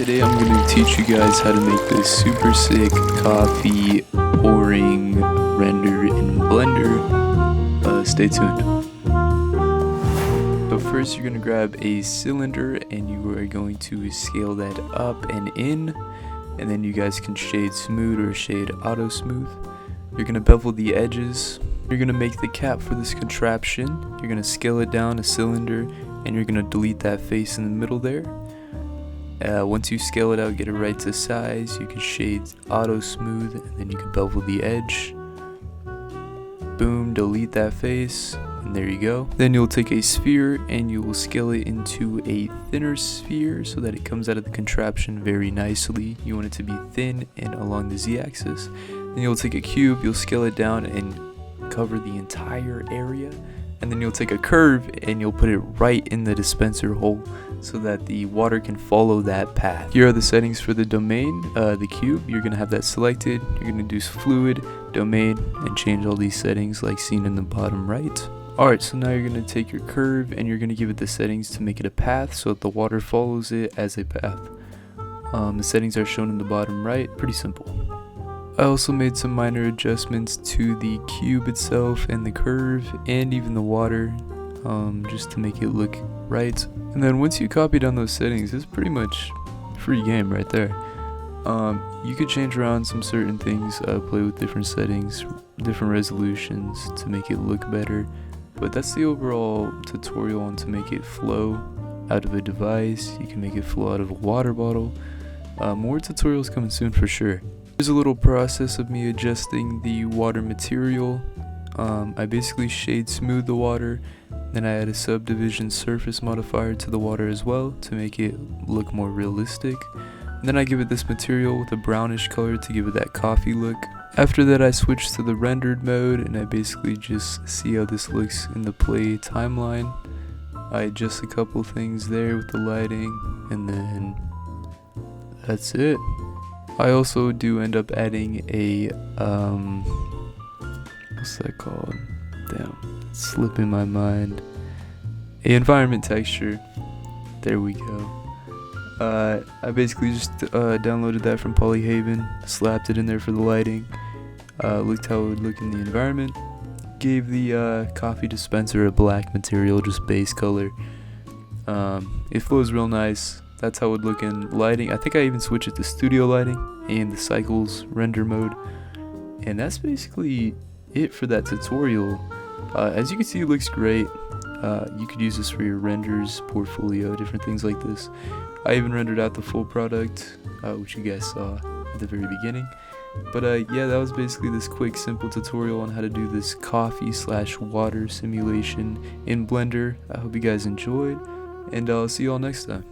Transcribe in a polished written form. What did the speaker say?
Today I'm going to teach you guys how to make this super sick coffee pouring render in Blender. Stay tuned. So first you're going to grab a cylinder and you are going to scale that up and in, and then you guys can shade smooth or shade auto smooth. You're going to bevel the edges. You're going to make the cap for this contraption. You're going to scale it down a cylinder and you're going to delete that face in the middle there. Once you scale it out, get it right to size, you can shade auto smooth and then you can bevel the edge. Boom, delete that face, and there you go. Then you'll take a sphere and you will scale it into a thinner sphere so that it comes out of the contraption very nicely. You want it to be thin and along the z-axis. Then you'll take a cube, you'll scale it down and cover the entire area. And then you'll take a curve and you'll put it right in the dispenser hole so that the water can follow that path. Here are the settings for the domain, the cube. You're going to have that selected. You're going to do fluid, domain, and change all these settings like seen in the bottom right. Alright, so now you're going to take your curve and you're going to give it the settings to make it a path so that the water follows it as a path. The settings are shown in the bottom right. Pretty simple. I also made some minor adjustments to the cube itself and the curve and even the water, just to make it look right. And then once you copy down those settings, it's pretty much free game right there. You could change around some certain things, play with different settings, different resolutions to make it look better. But that's the overall tutorial on to make it flow out of a device. You can make it flow out of a water bottle. More tutorials coming soon for sure. There's a little process of me adjusting the water material. I basically shade smooth the water, then I add a subdivision surface modifier to the water as well to make it look more realistic. And then I give it this material with a brownish color to give it that coffee look. After that I switch to the rendered mode and I basically just see how this looks in the play timeline. I adjust a couple things there with the lighting and then that's it. I also do end up adding a, what's that called? Damn, it's slipping my mind. A environment texture. There we go. I basically just downloaded that from Polyhaven, slapped it in there for the lighting, looked how it would look in the environment, gave the coffee dispenser a black material, just base color. It flows real nice. That's how it would look in lighting. I think I even switched it to studio lighting and the cycles render mode. And that's basically it for that tutorial. As you can see, it looks great. You could use this for your renders, portfolio, different things like this. I even rendered out the full product, which you guys saw at the very beginning. But yeah, that was basically this quick, simple tutorial on how to do this coffee/water simulation in Blender. I hope you guys enjoyed, and I'll see you all next time.